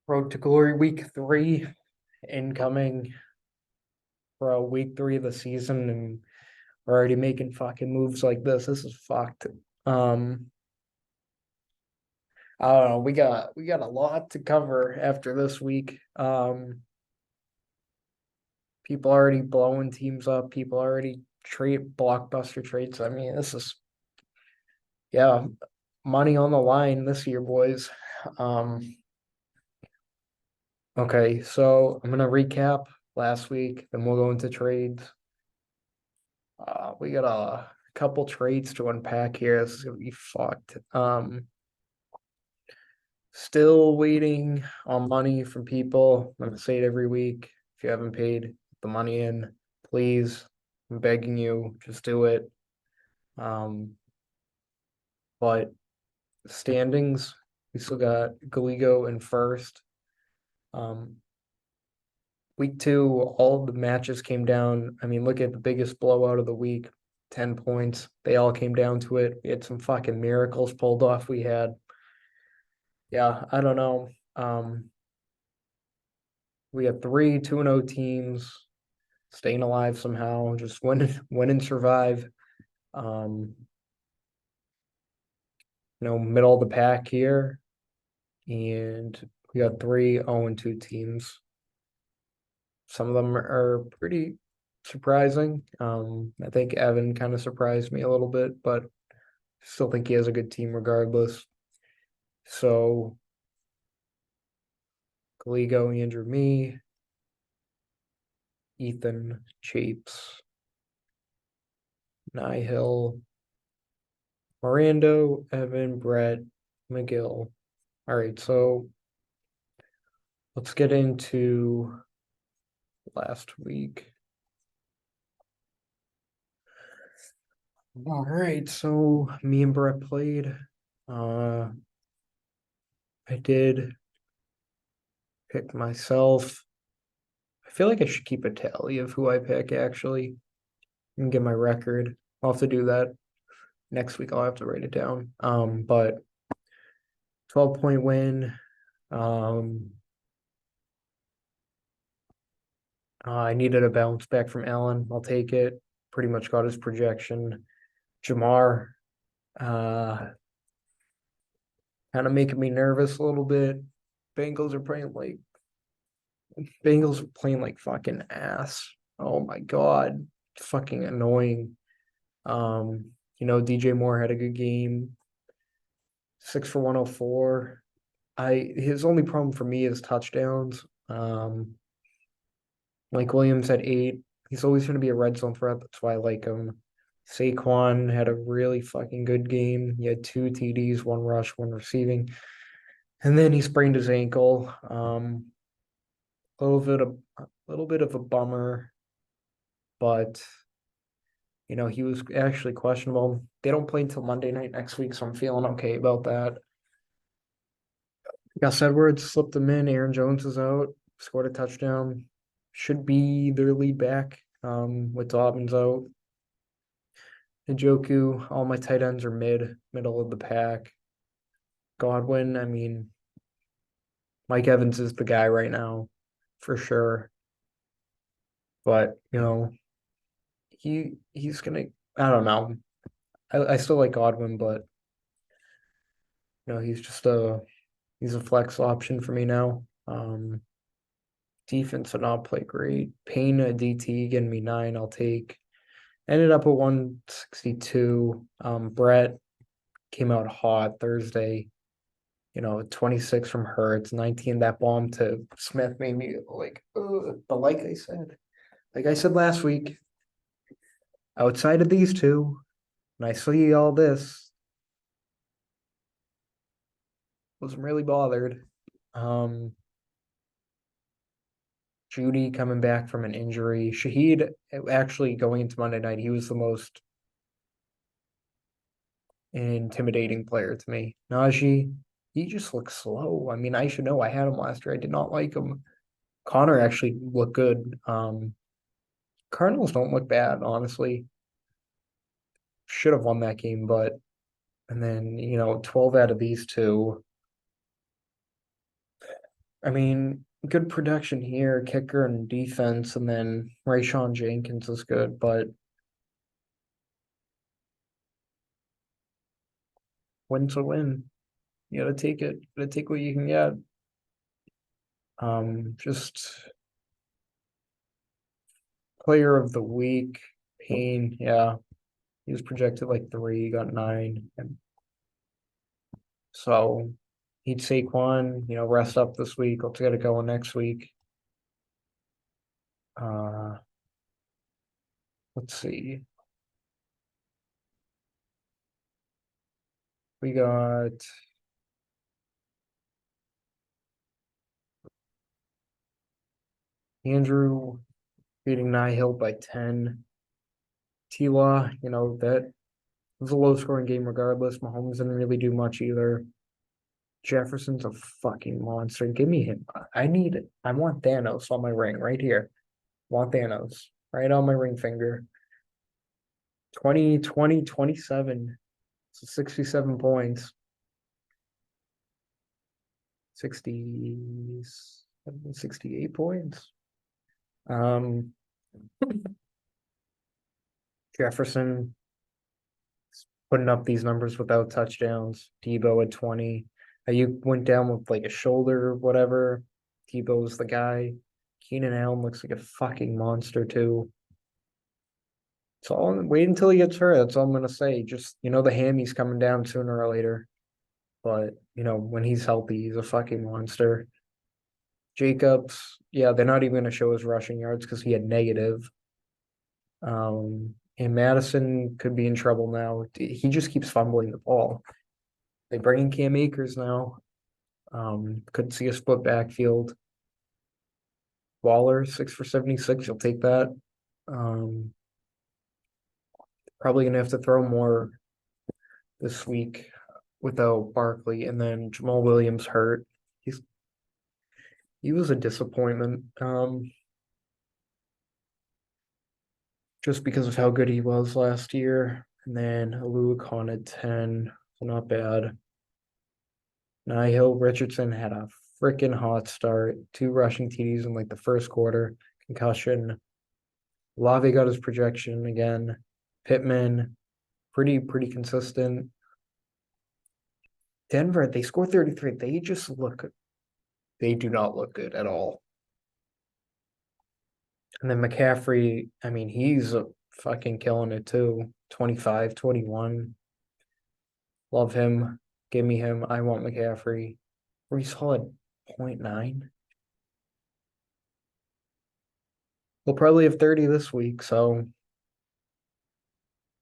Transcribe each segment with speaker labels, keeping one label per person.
Speaker 1: Road to Glory Week 3 incoming for week 3 of the season, and we're already making fucking moves like this. This is fucked. Um, I don't know. We got a lot to cover after this week. People already blowing teams up. People already trade blockbuster trades. I mean, this is yeah, money on the line this year, boys. Um, okay, so I'm gonna recap last week, then we'll go into trades. We got a couple trades to unpack here. This is gonna be fucked. Still waiting on money from people. I'm gonna say it every week. If you haven't paid the money in, please, I'm begging you, just do it. Um, but standings, we still got Galigo in first. Um, week 2, all of the matches came down. I mean, look at the biggest blowout of the week, 10 points. They all came down to it. We had some fucking miracles pulled off. Yeah, I don't know. We got 3 2-0 teams staying alive somehow, just win and survive. Um, middle of the pack here, and we got 3 0-2 teams. Some of them are pretty surprising. I think Evan kind of surprised me a little bit, but still think he has a good team regardless. So Galigo, Andrew, me, Ethan, Chapes, Nihil, Mirando, Evan, Brett, McGill. All right, so let's get into last week. All right, so me and Brett played. Uh, I did pick myself. I feel like I should keep a tally of who I pick actually and get my record. I'll have to do that next week. I'll have to write it down. But 12-point win. Um, I needed a bounce back from Allen. I'll take it. Pretty much got his projection. Jamar, uh, kind of making me nervous a little bit. Bengals are playing like Bengals are playing like fucking ass. Oh my God. Fucking annoying. DJ Moore had a good game. 6 for 104. His only problem for me is touchdowns. Mike Williams had 8. He's always going to be a red zone threat. That's why I like him. Saquon had a really fucking good game. He had 2 TDs, 1 rush, 1 receiving. And then he sprained his ankle. A little bit of a bummer, but he was actually questionable. They don't play until Monday night next week, so I'm feeling okay about that. Gus Edwards slipped them in. Aaron Jones is out, scored a touchdown. Should be their lead back, with Dobbins out. Njoku, all my tight ends are middle of the pack. Godwin, I mean, Mike Evans is the guy right now, for sure. But, he's gonna, I don't know. I still like Godwin, but he's a flex option for me now. Defense did not play great. Payne at DT getting me 9, I'll take. Ended up at 162. Brett came out hot Thursday. 26 from Hurts, 19 that bomb to Smith made me like, ugh. But like I said last week, outside of these two, and I see all this, wasn't really bothered. Judy coming back from an injury. Shaheed actually going into Monday night, he was the most intimidating player to me. Najee, he just looks slow. I mean, I should know. I had him last year. I did not like him. Connor actually looked good. Cardinals don't look bad, honestly. Should have won that game, but and then 12 out of these two. I mean, good production here, kicker and defense, and then Rayshawn Jenkins is good, but win's a win. You gotta take it. You gotta take what you can get. Just player of the week, Payne, yeah. He was projected like 3, got 9. And so he'd Saquon, rest up this week. Let's get it going next week. Uh let's see. We got Andrew beating Hill by 10. T-Law, that was a low scoring game regardless. Mahomes didn't really do much either. Jefferson's a fucking monster. Give me him. I want Thanos on my ring right here. Want Thanos right on my ring finger. 20, 20, 27. So 67 points. 60, 68 points. Jefferson putting up these numbers without touchdowns. Debo at 20. You went down with like a shoulder or whatever. Debo's the guy. Keenan Allen looks like a fucking monster too. Wait until he gets hurt. That's all I'm gonna say. Just the hammy's coming down sooner or later. But when he's healthy, he's a fucking monster. Jacobs, yeah, they're not even gonna show his rushing yards because he had negative. And Madison could be in trouble now. He just keeps fumbling the ball. They bring in Cam Akers now. Could see a split backfield. Waller, 6 for 76. You'll take that. Probably gonna have to throw more this week without Barkley, and then Jamal Williams hurt. He was a disappointment. Just because of how good he was last year. And then Aluakon at 10. Not bad. Hill Richardson had a freaking hot start. 2 rushing TDs in like the first quarter. Concussion. Lave got his projection again. Pittman, pretty consistent. Denver, they scored 33. They do not look good at all. And then McCaffrey, I mean, he's fucking killing it too. 25, 21. Love him. Give me him. I want McCaffrey. Brees Hall at 0.9. We'll probably have 30 this week, so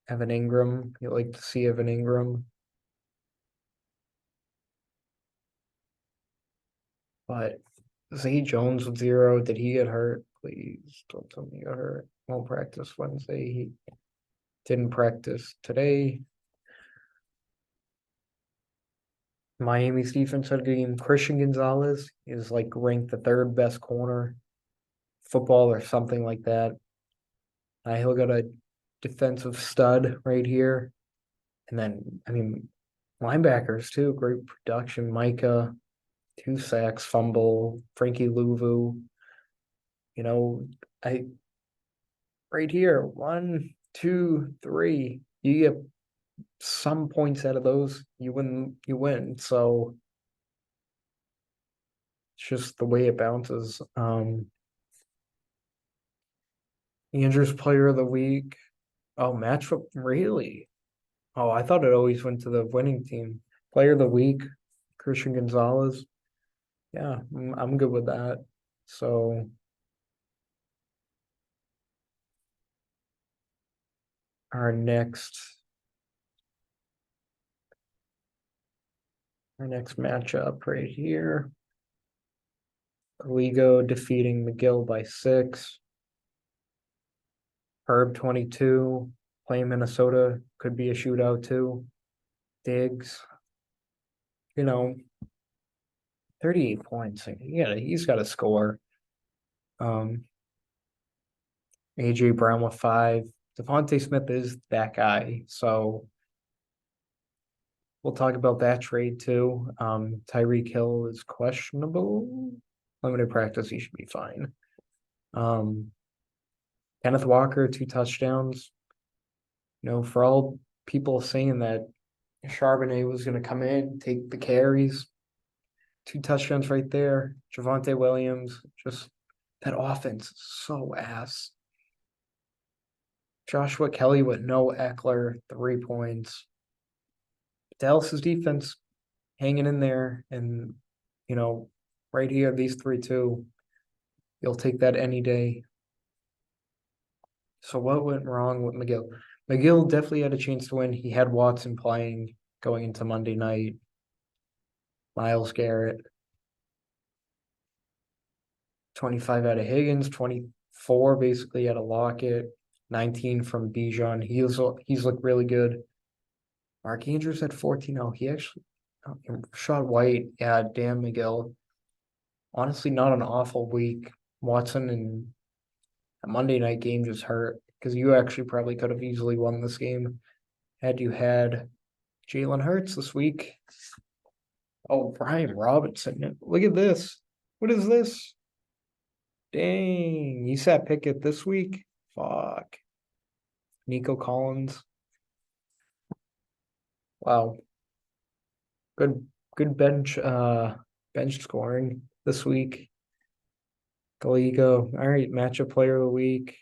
Speaker 1: Evan Ingram. You like to see Evan Ingram. But Zay Jones with 0. Did he get hurt? Please don't tell me he got hurt. Won't practice Wednesday. He didn't practice today. Miami's defense had a good game. Christian Gonzalez is like ranked the 3rd best corner football or something like that. He'll got a defensive stud right here. And then, I mean, linebackers too. Great production. Micah, 2 sacks, fumble. Frankie Louvu. I right here, 1, 2, 3. You get some points out of those, you win. So it's just the way it bounces. Andrews player of the week. Oh, matchup really? Oh, I thought it always went to the winning team. Player of the week, Christian Gonzalez. Yeah, I'm good with that. So our next matchup right here. Ligo defeating McGill by 6. Herb 22. Playing Minnesota could be a shootout too. Diggs, 38 points. Yeah, he's got to score. AJ Brown with 5. Devontae Smith is that guy. So we'll talk about that trade too. Tyreek Hill is questionable. limited practice, he should be fine. Kenneth Walker, 2 touchdowns. For all people saying that Charbonnet was going to come in, take the carries, 2 touchdowns right there. Javonte Williams, just that offense is so ass. Joshua Kelly with no Eckler, 3 points. Dallas's defense hanging in there, and right here, these 3-2, you'll take that any day. So what went wrong with McGill? McGill definitely had a chance to win. He had Watson playing going into Monday night. Myles Garrett, 25 out of Higgins, 24 basically out of Lockett, 19 from Bijan. He's looked really good. Mark Andrews had 14. Oh, he actually shot White. Yeah, damn McGill. Honestly, not an awful week. Watson and a Monday night game just hurt because you actually probably could have easily won this game had you had Jalen Hurts this week. Oh, Brian Robinson. Look at this. What is this? Dang. You sat Pickett this week? Fuck. Nico Collins. Wow. Good bench scoring this week. Gallego. All right, matchup player of the week.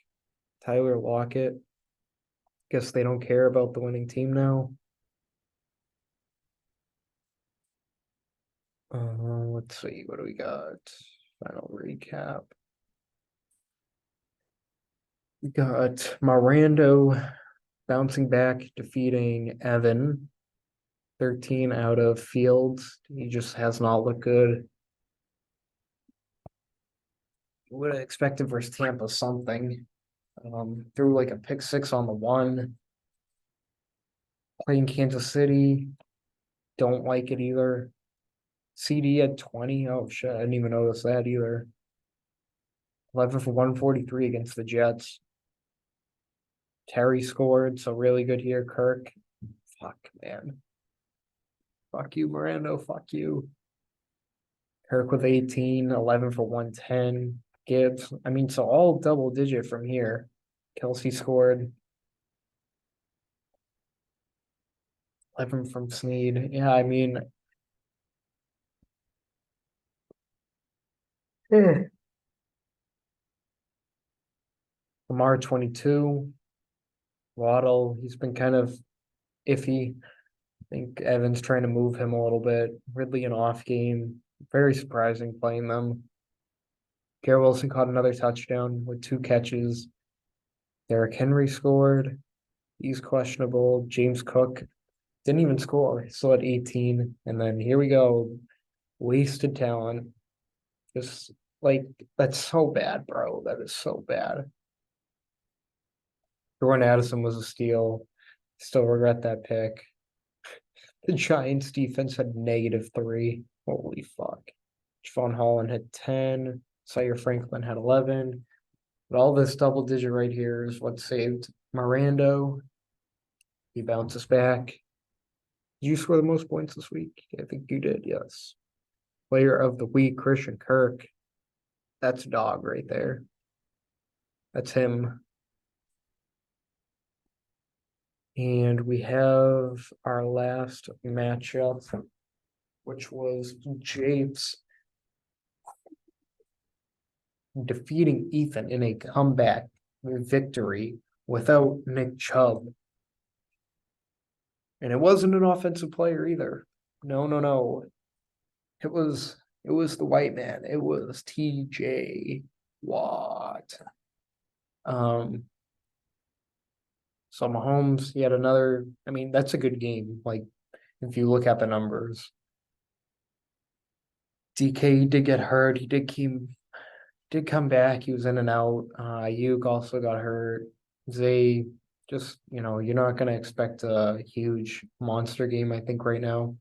Speaker 1: Tyler Lockett. Guess they don't care about the winning team now. Let's see. What do we got? Final recap. We got Mirando bouncing back, defeating Evan. 13 out of Fields. He just has not looked good. Would have expected versus Tampa something. Threw like a pick six on the one. Playing Kansas City. Don't like it either. CD had 20. Oh shit, I didn't even notice that either. 11 for 143 against the Jets. Terry scored, so really good here. Kirk. Fuck, man. Fuck you, Mirando. Fuck you. Kirk with 18, 11 for 110. Gibbs. I mean, so all double digit from here. Kelsey scored. 11 from Snead. Yeah, I mean, Lamar 22. Waddle, he's been kind of iffy. I think Evans trying to move him a little bit. Ridley an off game. Very surprising playing them. Garrett Wilson caught another touchdown with 2 catches. Derrick Henry scored. He's questionable. James Cook didn't even score. He still had 18. And then here we go. Wasted talent. Just like, that's so bad, bro. That is so bad. Jordan Addison was a steal. Still regret that pick. The Giants defense had -3. Holy fuck. Javon Holland had 10. Sire Franklin had 11. But all this double digit right here is what saved Mirando. He bounces back. Did you score the most points this week? I think you did, yes. Player of the week, Christian Kirk. That's a dog right there. That's him. And we have our last matchup, which was Japes defeating Ethan in a comeback victory without Nick Chubb. And it wasn't an offensive player either. No. It was the white man. It was TJ Watt. So Mahomes, he had another. I mean, that's a good game. Like, if you look at the numbers, DK did get hurt. He did come back. He was in and out. Ayuk also got hurt. Zay, just you're not gonna expect a huge monster game. I think right now,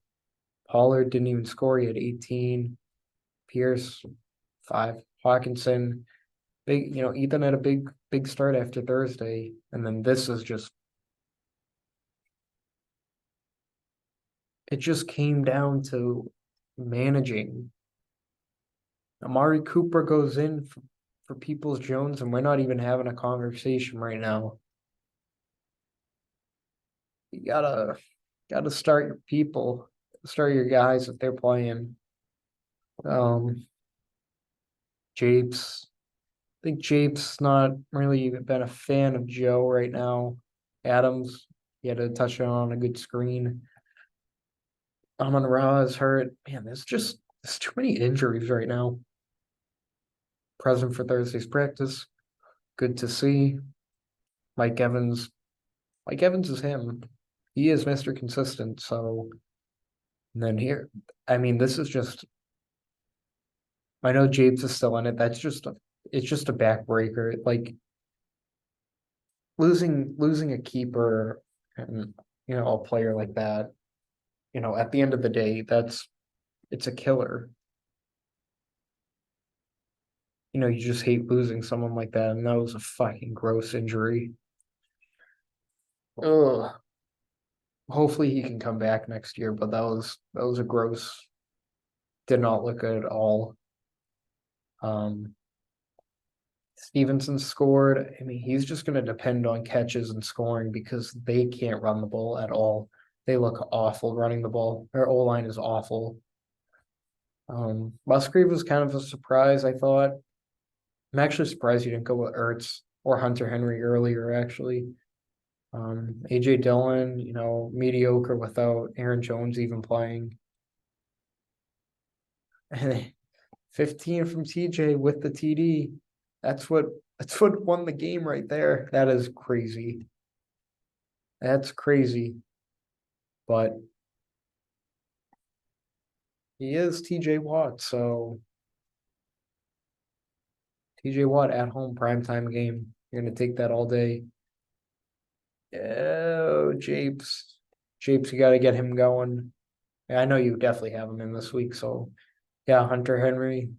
Speaker 1: Pollard didn't even score. He had 18. Pierce, 5. Hawkinson, big. Ethan had a big start after Thursday, and then this is just. It just came down to managing Amari Cooper goes in for Peoples Jones, and we're not even having a conversation right now. You gotta start your people, start your guys if they're playing. Um, Japes, I think Japes not really been a fan of Joe right now. Adams, he had a touchdown on a good screen. Amon Ra is hurt. Man, there's too many injuries right now. Present for Thursday's practice. Good to see. Mike Evans. Mike Evans is him. He is Mr. Consistent. So and then here, I mean, this is just. I know Japes is still in it. It's just a backbreaker. Like losing a keeper and a player like that. At the end of the day, it's a killer. You just hate losing someone like that, and that was a fucking gross injury. Ugh. Hopefully he can come back next year, but that was a gross. Did not look good at all. Um, Stevenson scored. I mean, he's just going to depend on catches and scoring because they can't run the ball at all. They look awful running the ball. Their O line is awful. Musgrave was kind of a surprise, I thought. I'm actually surprised you didn't go with Ertz or Hunter Henry earlier, actually. AJ Dillon, mediocre without Aaron Jones even playing. 15 from TJ with the TD. That's what won the game right there. That is crazy. That's crazy. But he is TJ Watt, so TJ Watt at home primetime game. You're gonna take that all day. Oh, Japes. Japes, you gotta get him going. Yeah, I know you definitely have him in this week, so yeah, Hunter Henry.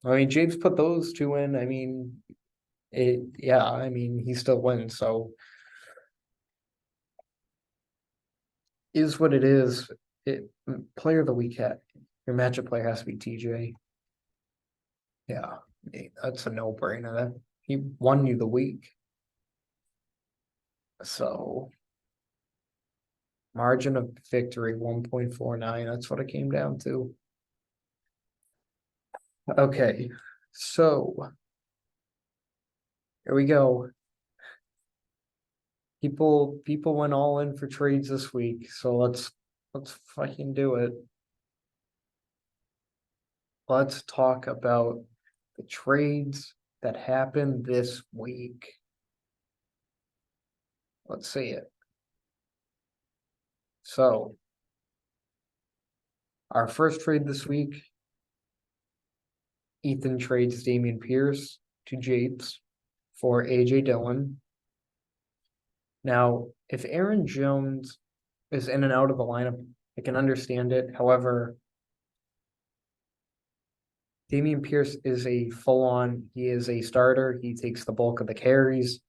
Speaker 1: I mean, Japes put those two in. I mean, he still wins, so is what it is. Player of the week your matchup player has to be TJ. Yeah, that's a no-brainer. That he won you the week. So margin of victory 1.49. That's what it came down to. Okay, so here we go. People went all in for trades this week, so let's fucking do it. Let's talk about the trades that happened this week. Let's see it. So, our first trade this week, Ethan trades Dameon Pierce to Japes for AJ Dillon. Now, if Aaron Jones is in and out of the lineup, I can understand it. However, Dameon Pierce is a he is a starter. He takes the bulk of the carries.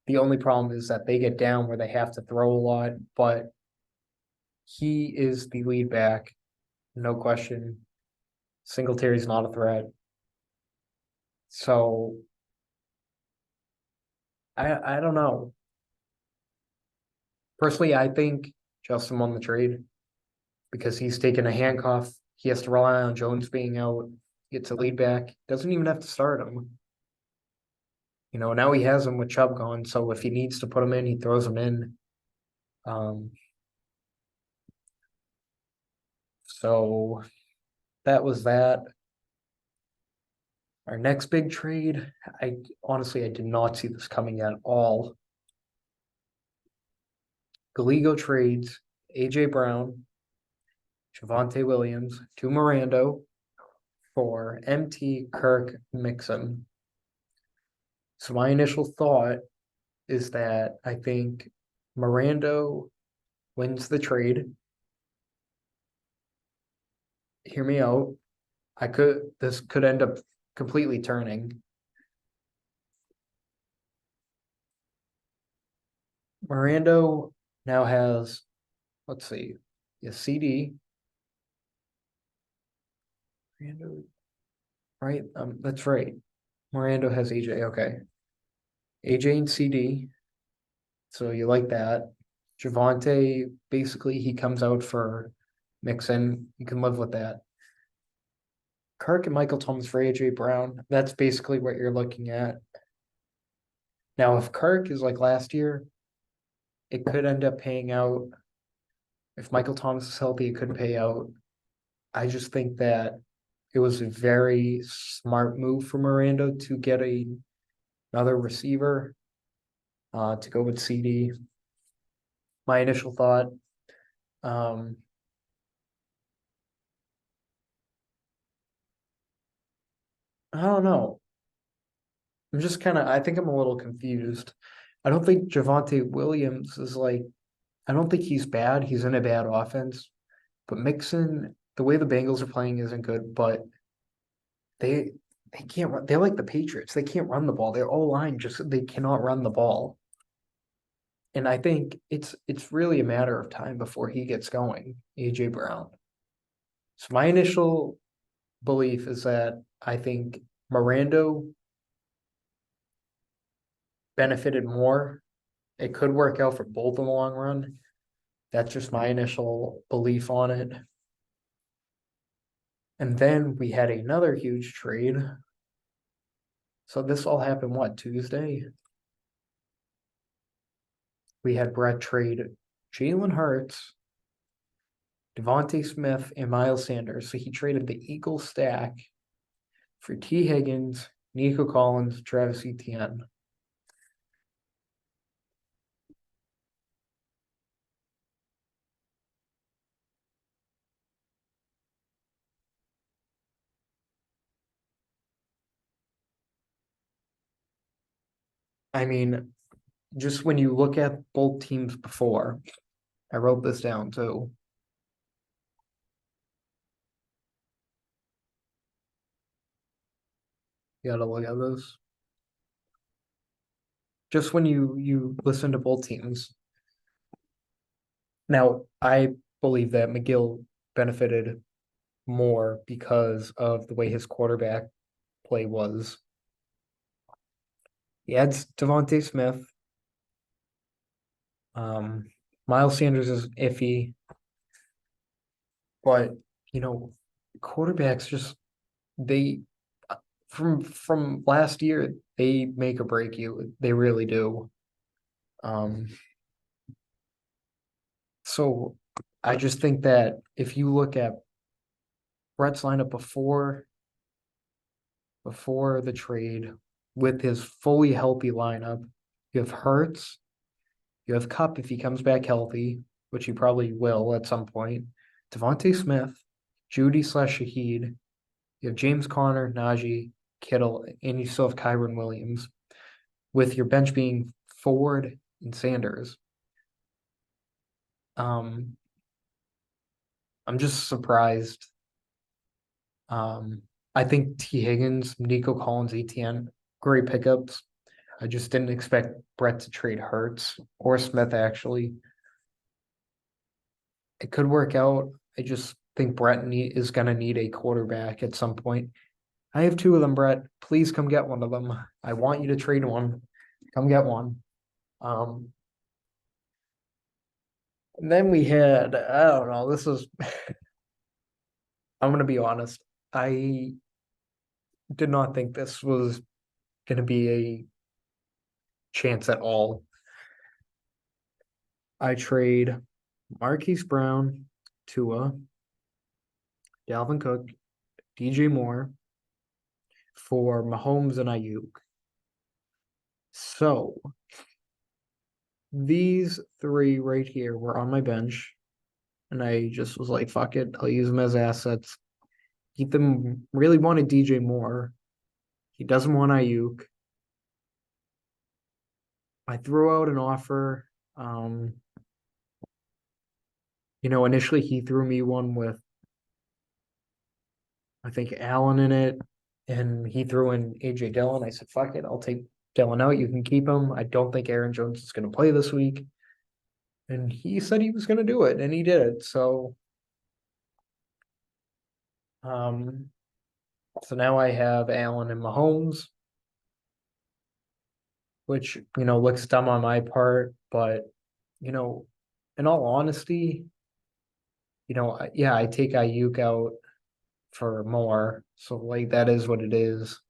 Speaker 1: The only problem is that they get down where they have to throw a lot, but he is the lead back, no question. Singletary's not a threat. So I don't know. Personally, I think Justin won the trade because he's taken a handcuff. He has to rely on Jones being out, gets a lead back. Doesn't even have to start him. Now he has him with Chubb gone, so if he needs to put him in, he throws him in. Um, so that was that. Our next big trade, I did not see this coming at all. Galigo trades AJ Brown, Javonte Williams to Mirando for MT Kirk Mixon. So my initial thought is that I think Mirando wins the trade. Hear me out. This could end up completely turning. Mirando now has, let's see, a CD, Miranda, right? That's right. Miranda has AJ. Okay. AJ and CD. So you like that. Javante, basically, he comes out for Mixon. You can live with that. Kirk and Michael Thomas for AJ Brown. That's basically what you're looking at. Now, if Kirk is like last year, it could end up paying out. If Michael Thomas is healthy, it could pay out. I just think that it was a very smart move for Miranda to get another receiver to go with CD. My initial thought. Um, I don't know. I think I'm a little confused. I don't think Javante Williams is like, I don't think he's bad. He's in a bad offense. But Mixon, the way the Bengals are playing isn't good, but they they can't run. They're like the Patriots. They can't run the ball. Their whole line just they cannot run the ball. And I think it's really a matter of time before he gets going, AJ Brown. So my initial belief is that I think Miranda benefited more. It could work out for both in the long run. That's just my initial belief on it. And then we had another huge trade. So this all happened what, Tuesday? We had Brett trade Jalen Hurts, Devontae Smith, and Miles Sanders. So he traded the Eagle stack for T. Higgins, Nico Collins, Travis Etienne. I mean, just when you look at both teams before, I wrote this down too. You gotta look at this. Just when you listen to both teams. Now, I believe that McGill benefited more because of the way his quarterback play was. He adds Devontae Smith. Um, Miles Sanders is iffy, but you know, quarterbacks just they from last year they make or break you. They really do. Um, so I just think that if you look at Brett's lineup before the trade with his fully healthy lineup, you have Hurts, you have Cup if he comes back healthy, which he probably will at some point. Devontae Smith, Judy slash Shaheed. You have James Conner, Najee, Kittle, and you still have Kyron Williams, with your bench being Ford and Sanders. Um, I'm just surprised. Um, I think T. Higgins, Nico Collins, ATN, great pickups. I just didn't expect Brett to trade Hurts or Smith, actually. It could work out. I just think is going to need a quarterback at some point. I have two of them, Brett. Please come get one of them. I want you to trade one. Come get one. Um, and then we had, I don't know, I'm going to be honest. I did not think this was going to be a chance at all. I trade Marquise Brown, Tua, Dalvin Cook, DJ Moore for Mahomes and Ayuk. So these three right here were on my bench, and I just was like, fuck it, I'll use them as assets. Ethan really wanted DJ Moore. He doesn't want Ayuk. I threw out an offer. Initially he threw me one with I think Allen in it, and he threw in AJ Dillon. I said, fuck it, I'll take Dillon out. You can keep him. I don't think Aaron Jones is going to play this week. And he said he was going to do it, and he did it. So, So now I have Allen and Mahomes, which, looks dumb on my part, but, you know, in all honesty, yeah, I take Ayuk out for more. So like that is what it is.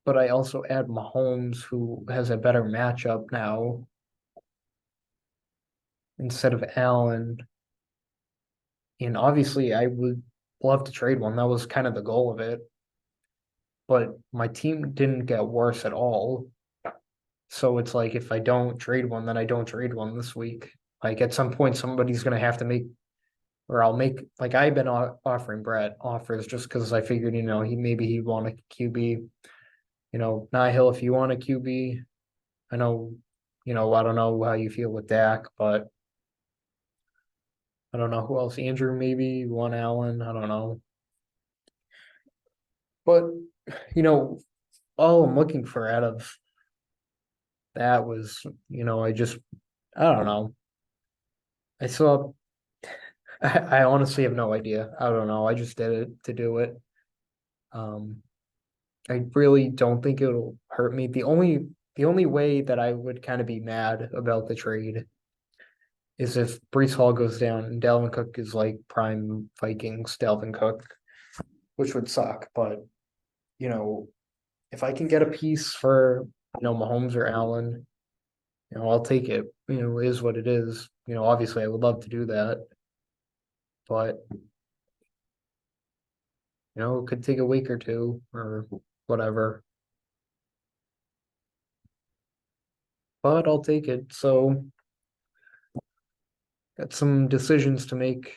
Speaker 1: But I also add Mahomes, who has a better matchup now instead of Allen. And obviously, I would love to trade one. That was kind of the goal of it. But my team didn't get worse at all. So it's like if I don't trade one, then I don't trade one this week. Like at some point, somebody's going to have to make, or I'll make, like I've been offering Brett offers just because I figured, he'd want a QB. Nihil, if you want a QB, I know, I don't know how you feel with Dak, but I don't know who else. Andrew, maybe one Allen. I don't know. But, you know, all I'm looking for out of that was, I don't know. I saw, I honestly have no idea. I don't know. I just did it to do it. Um, I really don't think it'll hurt me. The only way that I would kind of be mad about the trade is if Brees Hall goes down and Dalvin Cook is like prime Vikings Dalvin Cook, which would suck. But you know, if I can get a piece for Mahomes or Allen, I'll take it. It is what it is. Obviously I would love to do that, but it could take a week or two or whatever. But I'll take it. So got some decisions to make,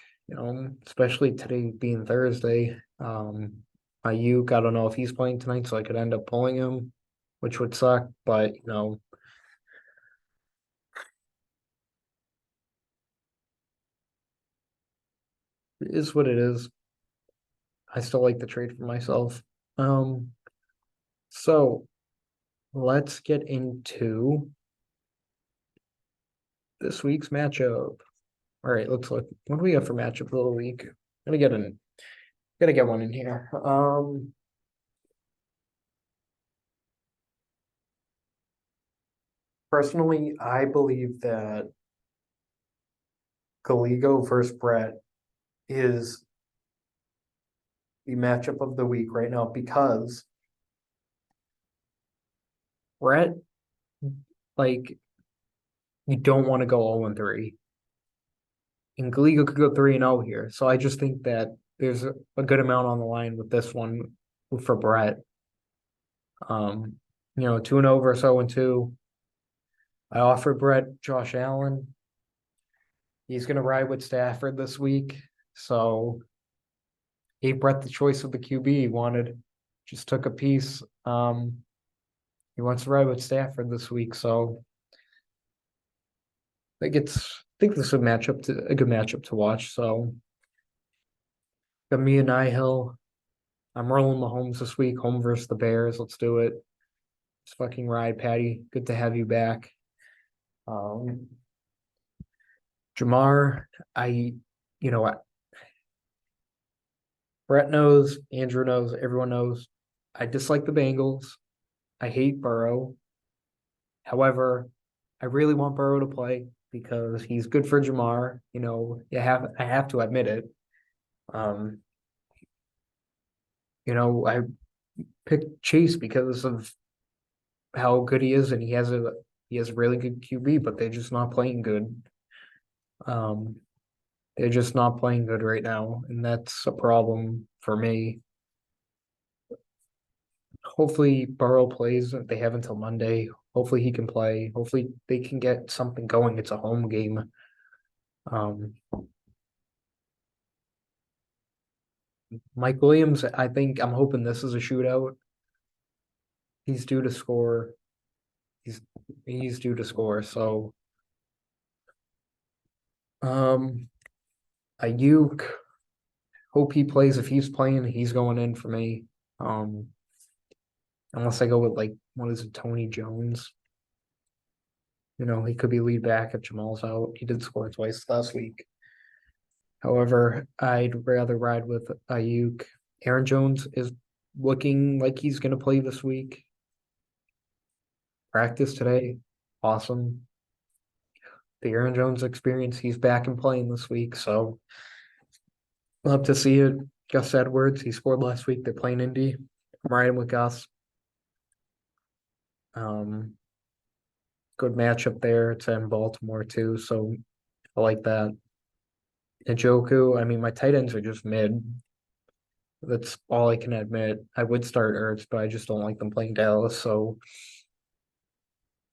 Speaker 1: especially today being Thursday. Ayuk, I don't know if he's playing tonight, so I could end up pulling him, which would suck, but it is what it is. I still like the trade for myself. Um, so let's get into this week's matchup. All right, let's look. What do we have for matchup of the week? Gotta get one in here. Personally, I believe that Galigo versus Brett is the matchup of the week right now because Brett, like, you don't want to go 0-3. And Galigo could go 3-0 here. So I just think that there's a good amount on the line with this one for Brett. 2-0 versus 0-2. I offered Brett Josh Allen. He's gonna ride with Stafford this week. So gave Brett the choice of the QB he wanted. Just took a piece. He wants to ride with Stafford this week, so I think this would match up to a good matchup to watch. So got me and Nihil. I'm rolling Mahomes this week, home versus the Bears. Let's do it. Let's fucking ride, Patty. Good to have you back. Um, Jamar, I, you know, what? Brett knows, Andrew knows, everyone knows. I dislike the Bengals. I hate Burrow. However, I really want Burrow to play because he's good for Jamar. I have to admit it. Um, I picked Chase because of how good he is, and he has a really good QB, but they're just not playing good. Um, they're just not playing good right now, and that's a problem for me. Hopefully Burrow plays. They have until Monday. Hopefully he can play. Hopefully they can get something going. It's a home game. Um, Mike Williams, I think I'm hoping this is a shootout. He's due to score. He's he's due to score. So um Ayuk, hope he plays. If he's playing, he's going in for me. Um Unless I go with like what is it, Tony Jones. He could be lead back if Jamal's out. He did score twice last week. However, I'd rather ride with Ayuk. Aaron Jones is looking like he's gonna play this week. Practice today, awesome. The Aaron Jones experience, he's back and playing this week, so love to see it. Gus Edwards, he scored last week. They're playing Indy. I'm riding with Gus. Um, Good matchup there. It's in Baltimore too, so I like that. Njoku, I mean, my tight ends are just mid. That's all I can admit. I would start Ertz, but I just don't like them playing Dallas, so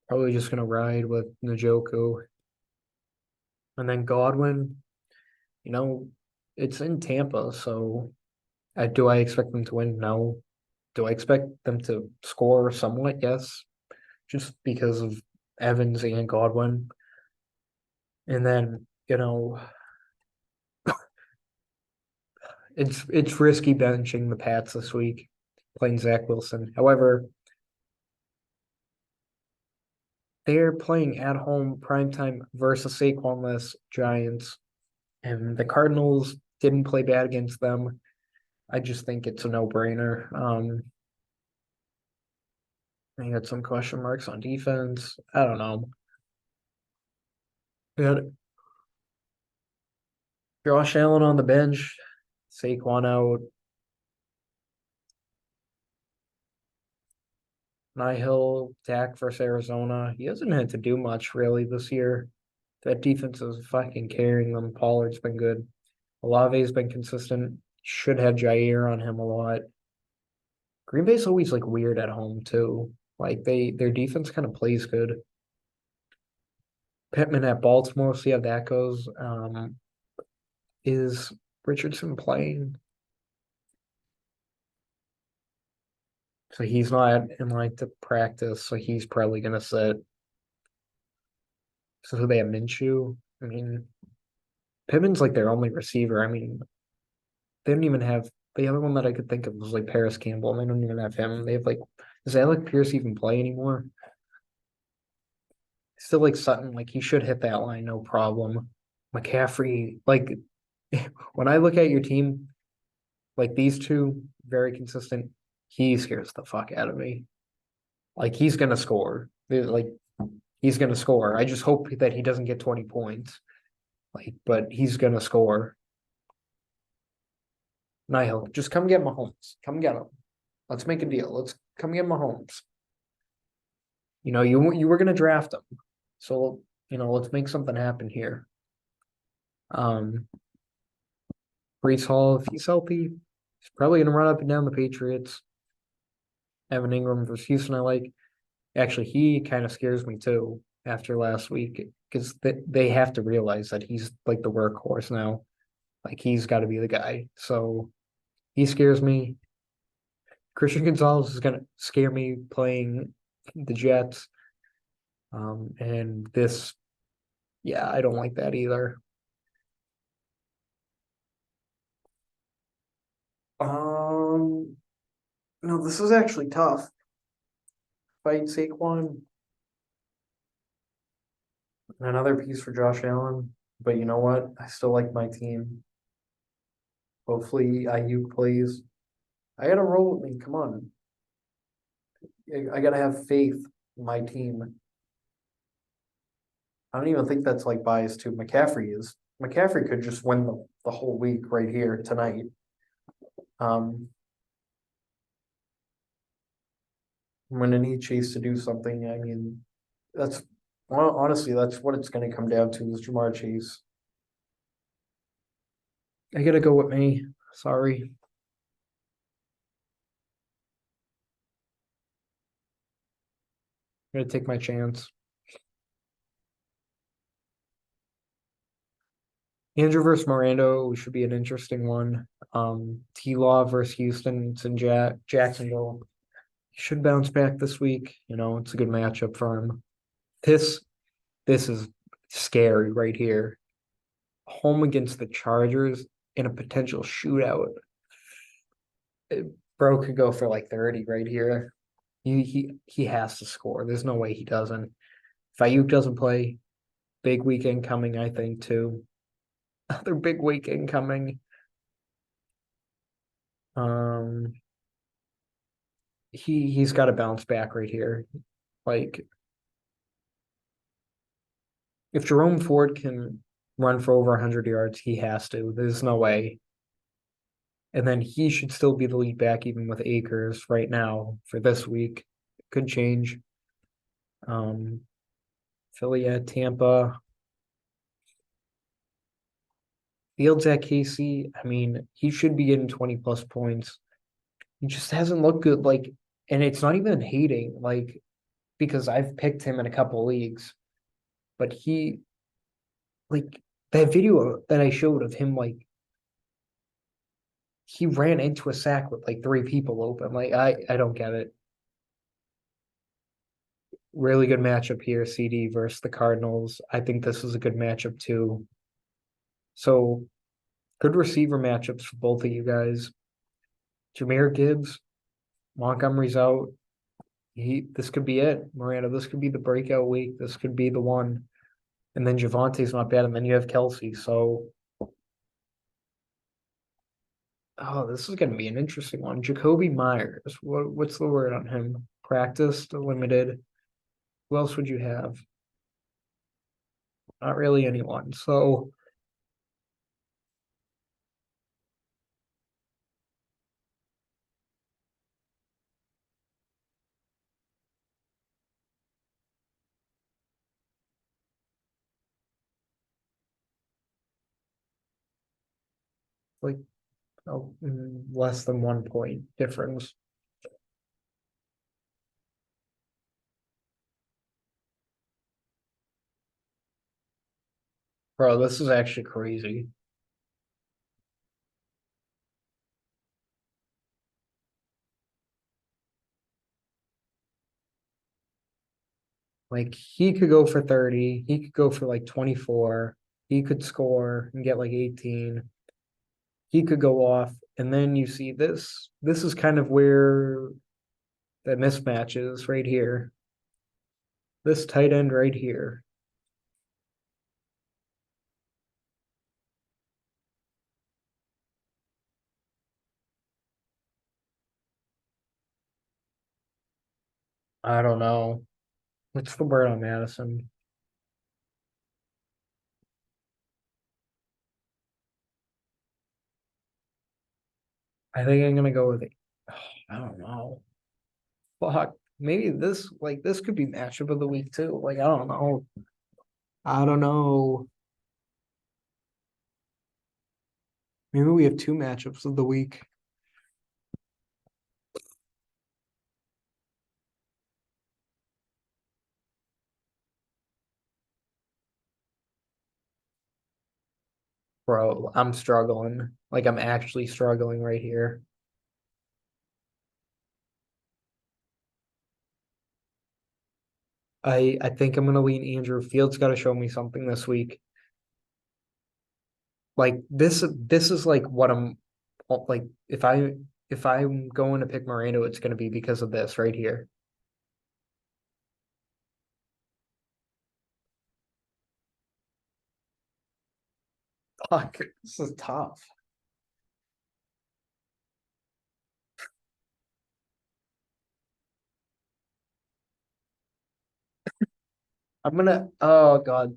Speaker 1: probably just gonna ride with Njoku. And then Godwin, you know, it's in Tampa, so do I expect them to win? No. Do I expect them to score somewhat? Yes, just because of Evans and Godwin. And then, it's risky benching the Pats this week, playing Zach Wilson. However, they're playing at home primetime versus Saquon-less Giants, and the Cardinals didn't play bad against them. I just think it's a no-brainer. I got some question marks on defense. I don't know. We got Josh Allen on the bench, Saquon out, Hill, Dak versus Arizona. He hasn't had to do much really this year. That defense is fucking carrying them. Pollard's been good. Olave's been consistent. Should have Jair on him a lot. Green Bay's always like weird at home too. Like their defense kind of plays good. Pittman at Baltimore, see how that goes. Is Richardson playing? So he's not in like the practice, so he's probably gonna sit. So they have Minshew. I mean, Pittman's like their only receiver. I mean, they don't even have the other one that I could think of was like Paris Campbell, and they don't even have him. They have like, does Alec Pierce even play anymore? Still like Sutton, like he should hit that line, no problem. McCaffrey, like when I look at your team, like these two, very consistent. He scares the fuck out of me. Like he's gonna score. Like he's gonna score. I just hope that he doesn't get 20 points. Like, but he's gonna score. Nihil, just come get Mahomes. Come get him. Let's make a deal. Let's come get Mahomes. You were gonna draft him, so let's make something happen here. Um, Brees Hall, if he's healthy, he's probably gonna run up and down the Patriots. Evan Ingram versus Houston, I like. Actually, he kind of scares me too after last week because they have to realize that he's like the workhorse now. Like he's got to be the guy. So he scares me. Christian Gonzalez is gonna scare me playing the Jets. And this, yeah, I don't like that either. Um, no, this is actually tough. Fight Saquon, another piece for Josh Allen. But you know what? I still like my team. Hopefully, IU plays. I gotta roll with me. Come on. I gotta have faith in my team. I don't even think that's like biased too. McCaffrey is. McCaffrey could just win the whole week right here tonight. Um, I'm gonna need Chase to do something. I mean, that's honestly that's what it's gonna come down to is Jamar Chase. I gotta go with me. Sorry. I'm gonna take my chance. Andrew versus Miranda should be an interesting one. T Law versus Houston. It's in Jacksonville. He should bounce back this week. It's a good matchup for him. This this is scary right here. Home against the Chargers in a potential shootout. Bro could go for like 30 right here. He has to score. There's no way he doesn't. If Ayuk doesn't play, big weekend coming, I think, too. Other big weekend coming. Um, he's got to bounce back right here. Like if Jerome Ford can run for over 100 yards, he has to. There's no way. And then he should still be the lead back even with Akers right now for this week. Could change. Um, Philly at Tampa. Fields at KC. I mean, he should be getting 20 plus points. He just hasn't looked good. Like, and it's not even hating, like, because I've picked him in a couple leagues, but he, like, that video that I showed of him, like, he ran into a sack with like three people open. Like, I don't get it. Really good matchup here, CD versus the Cardinals. I think this is a good matchup too. So good receiver matchups for both of you guys. Jahmyr Gibbs, Montgomery's out. This could be it, Miranda. This could be the breakout week. This could be the one. And then Javante's not bad, and then you have Kelsey. So, oh, this is going to be an interesting one. Jacoby Myers. What's the word on him? Practiced, limited. Who else would you have? Not really anyone. So, like, oh, less than 1 point difference. Bro, this is actually crazy. Like, he could go for 30. He could go for like 24. He could score and get like 18. He could go off. And then you see this. This is kind of where the mismatch is right here. This tight end right here. I don't know. What's the word on Madison? I think I'm gonna go with it. I don't know. Fuck. Maybe this could be matchup of the week too. Like, I don't know. I don't know. Maybe we have two matchups of the week. Bro, I'm struggling. Like, I'm actually struggling right here. I think I'm gonna lean Andrew. Fields got to show me something this week. Like this is like what I'm like. If I'm going to pick Moreno, it's gonna be because of this right here. Fuck, this is tough. Oh God,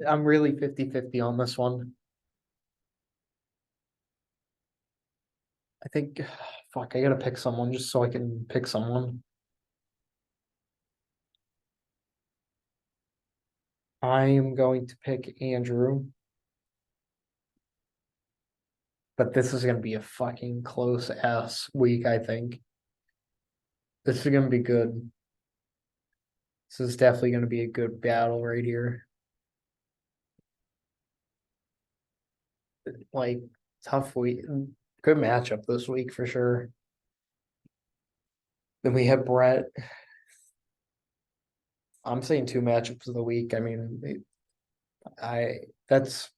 Speaker 1: I'm really 50-50 on this one. I think, fuck, I gotta pick someone just so I can pick someone. I am going to pick Andrew, but this is gonna be a fucking close ass week, I think. This is gonna be good. This is definitely gonna be a good battle right here. Like, tough week. Good matchup this week for sure. Then we have Brett. I'm saying two matchups of the week. I mean, I that's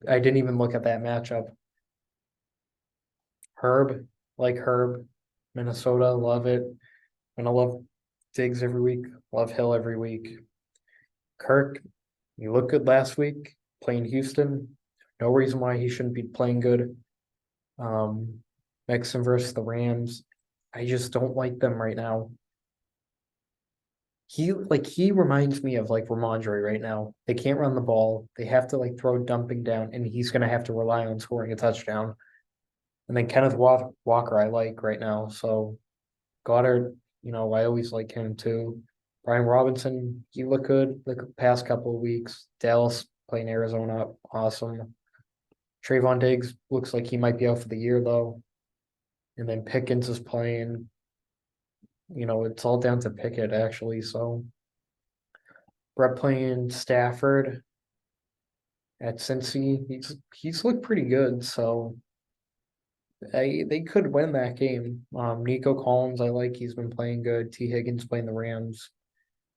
Speaker 1: I didn't even look at that matchup. Herb, like Herb, Minnesota, love it. And I love Diggs every week. Love Hill every week. Kirk, you looked good last week playing Houston. No reason why he shouldn't be playing good. Um, Mixon versus the Rams. I just don't like them right now. He reminds me of like Ramondre right now. They can't run the ball. They have to like throw dumping down, and he's gonna have to rely on scoring a touchdown. And then Walker I like right now. So Goddard, I always like him too. Brian Robinson, he looked good the past couple of weeks. Dallas playing Arizona, awesome. Trayvon Diggs looks like he might be out for the year though. And then Pickens is playing. It's all down to Pickett actually. So Brett playing Stafford at Cincy. He's looked pretty good. So they could win that game. Nico Collins, I like. He's been playing good. T. Higgins playing the Rams.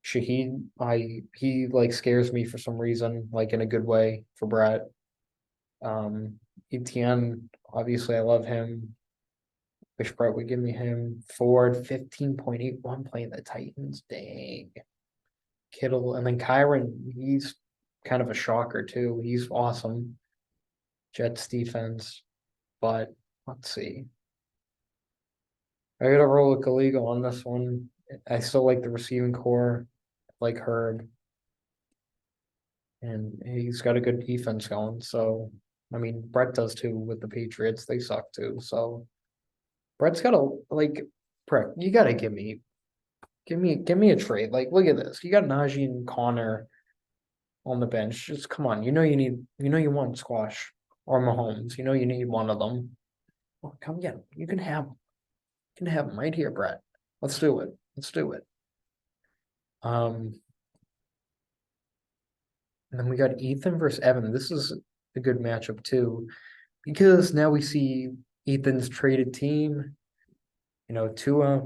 Speaker 1: Shaheed, he like scares me for some reason, like in a good way for Brett. Etienne, obviously I love him. Wish Brett would give me him. Ford, 15.81 playing the Titans. Dang. Kittle, and then Kyron, he's kind of a shocker too. He's awesome. Jets defense, but let's see. I gotta roll with Gallego on this one. I still like the receiving core, like Herb, and he's got a good defense going. So, I mean, Brett does too with the Patriots. They suck too. So, Brett's got to like, Brett, you gotta give me a trade. Like, look at this. You got Najee and Connor on the bench. Just come on. You want Squash or Mahomes. You need one of them. Oh, come get him. You can have him right here, Brett. Let's do it. Let's do it. Um, and then we got Ethan versus Evan. This is a good matchup too, because now we see Ethan's traded team. Tua.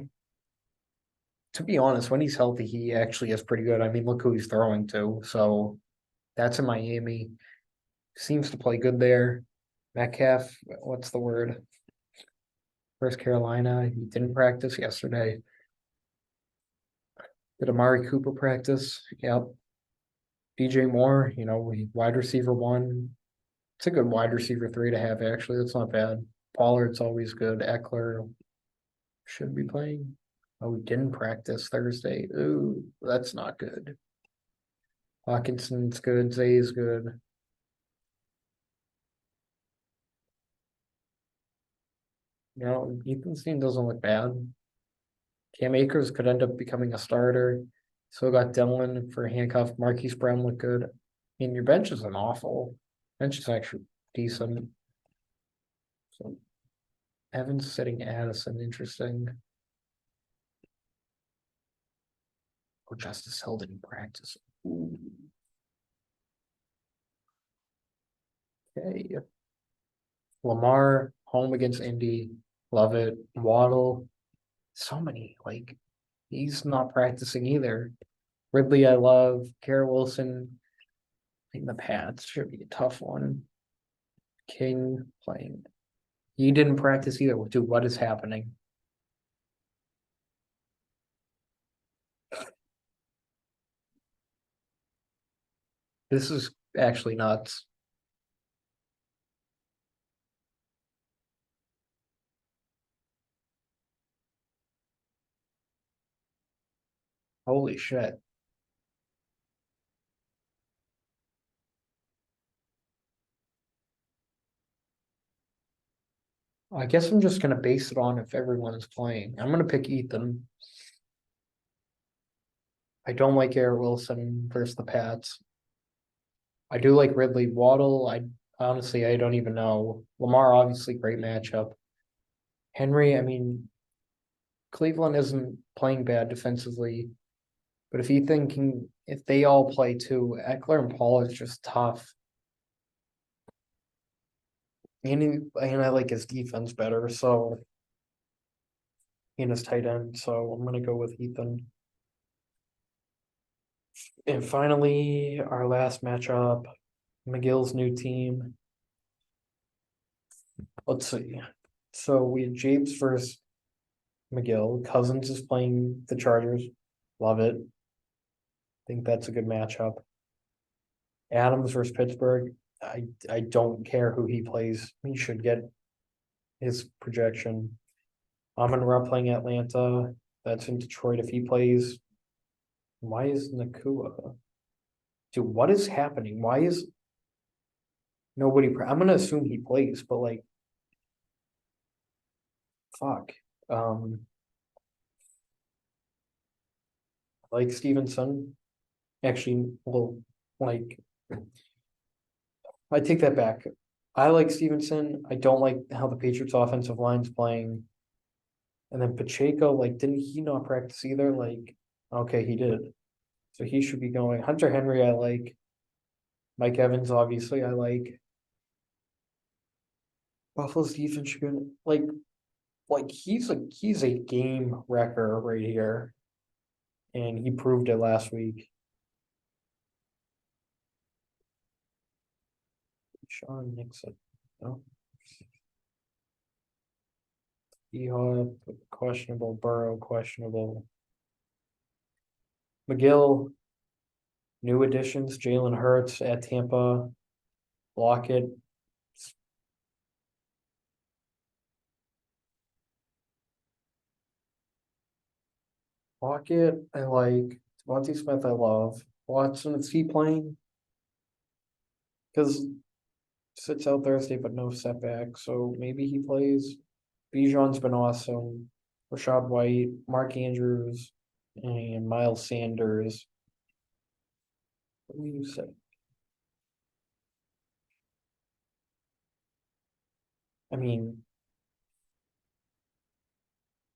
Speaker 1: To be honest, when he's healthy, he actually is pretty good. I mean, look who he's throwing to. So that's in Miami. Seems to play good there. Metcalf, what's the word? First Carolina. He didn't practice yesterday. Did Amari Cooper practice? Yep. DJ Moore, wide receiver one. It's a good wide receiver three to have, actually. That's not bad. Pollard's always good. Eckler should be playing. Oh, he didn't practice Thursday. Ooh, that's not good. Hawkinson's good. Zay's good. Ethan's team doesn't look bad. Cam Akers could end up becoming a starter. So got Dillon for handcuff. Marquise Brown looked good. I mean, your bench isn't awful. Bench is actually decent. So Evans sitting Addison, interesting. Oh, Justice Hill didn't practice. Ooh. Okay. Lamar home against Indy. Love it. Waddle. So many. Like, he's not practicing either. Ridley, I love. Garrett Wilson. I think the Pats should be a tough one. King playing. He didn't practice either. Dude, what is happening? This is actually nuts. Holy shit. I guess I'm just gonna base it on if everyone's playing. I'm gonna pick Ethan. I don't like Garrett Wilson versus the Pats. I do like Ridley Waddle. I don't even know. Lamar, obviously, great matchup. Henry, I mean, Cleveland isn't playing bad defensively, but if they all play too, Eckler and Paul is just tough. And I like his defense better, so in his tight end. So I'm gonna go with Ethan. And finally, our last matchup, McGill's new team. Let's see. So we had Japes versus McGill. Cousins is playing the Chargers. Love it. Think that's a good matchup. Adams versus Pittsburgh. I don't care who he plays. He should get his projection. Amon-Ra playing Atlanta. That's in Detroit if he plays. Why is Nakua? Dude, what is happening? Why is nobody? I'm gonna assume he plays, but like, fuck. Like Stevenson. Actually, well, like, I take that back. I like Stevenson. I don't like how the Patriots offensive line's playing. And then Pacheco, like, didn't he not practice either? Like, okay, he did. So he should be going. Hunter Henry, I like. Mike Evans, obviously, I like. Buffalo's defense should be like he's a game wrecker right here, and he proved it last week. Sean Nixon, no. Ehop, questionable. Burrow, questionable. McGill, new additions. Jalen Hurts at Tampa. Lockett. Lockett, I like. Devontae Smith, I love. Watson, is he playing? Because sits out Thursday, but no setback. So maybe he plays. Bijan's been awesome. Rashad White, Mark Andrews, and Miles Sanders. What do you say? I mean,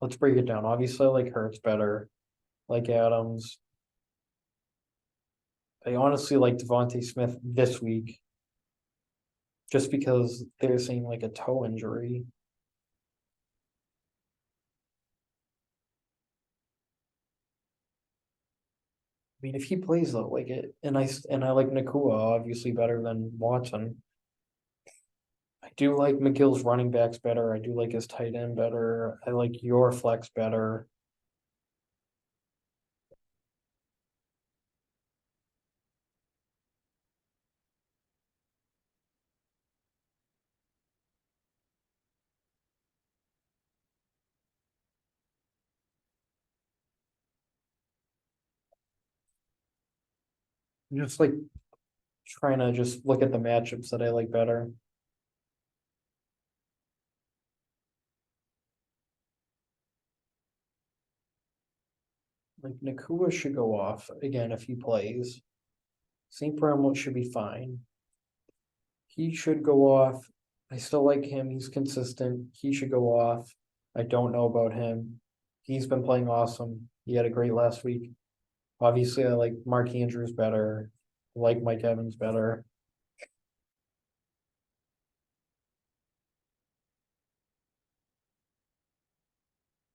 Speaker 1: let's break it down. Obviously, I like Hurts better, like Adams. I honestly like Devontae Smith this week, just because they're saying like a toe injury. I mean, if he plays though, like it, and I like Nakua obviously better than Watson. I do like McGill's running backs better. I do like his tight end better. I like your flex better. Just like trying to just look at the matchups that I like better. Like Nakua should go off again if he plays. St. Brown should be fine. He should go off. I still like him. He's consistent. He should go off. I don't know about him. He's been playing awesome. He had a great last week. Obviously, I like Mark Andrews better. I like Mike Evans better.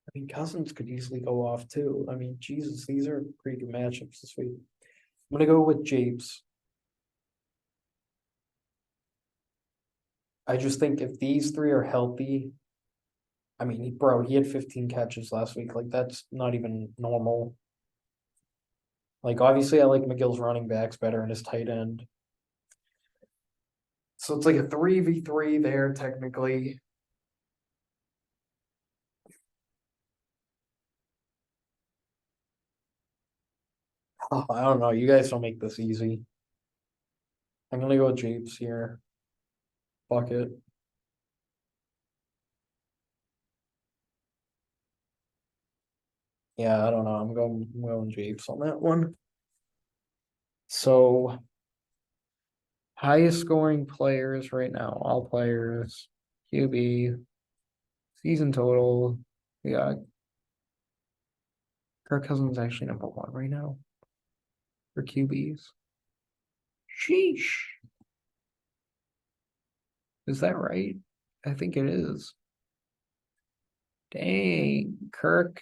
Speaker 1: I mean, Cousins could easily go off too. I mean, Jesus, these are pretty good matchups this week. I'm gonna go with Japes. I just think if these three are healthy, I mean, bro, he had 15 catches last week. Like that's not even normal. Like obviously, I like McGill's running backs better and his tight end. So it's like a 3v3 there technically. Oh, I don't know. You guys don't make this easy. I'm gonna go with Japes here. Fuck it. Yeah, I don't know. I'm going Japes on that one. So highest scoring players right now, all players, QB, season total. Yeah, Kirk Cousins is actually number one right now for QBs. Sheesh. Is that right? I think it is. Dang, Kirk.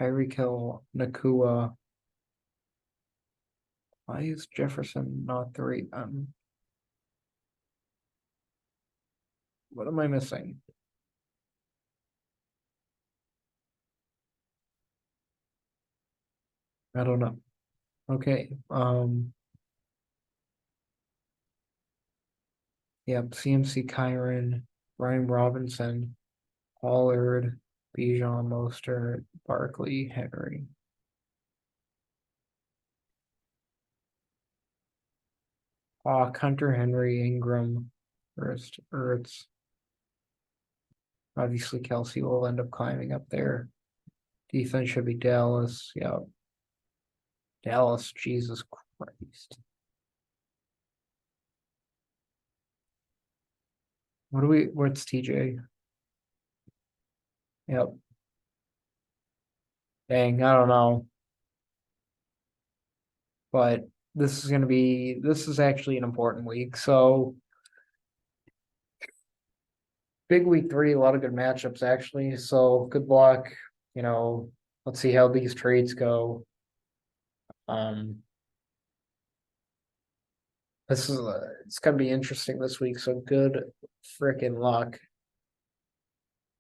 Speaker 1: Tyreek Hill, Nakua. Why is Jefferson not three? What am I missing? I don't know. Okay. Yep, CMC Kyron, Brian Robinson, Pollard, Bijan Mostert, Barkley, Henry. Hunter Henry, Ingram, first Ertz. Obviously, Kelsey will end up climbing up there. Defense should be Dallas. Yeah. Dallas, Jesus Christ. What's TJ? Yep. Dang, I don't know. But this is actually an important week. So big week 3, a lot of good matchups actually. So good luck. You know, let's see how these trades go. Um, it's gonna be interesting this week. So good freaking luck.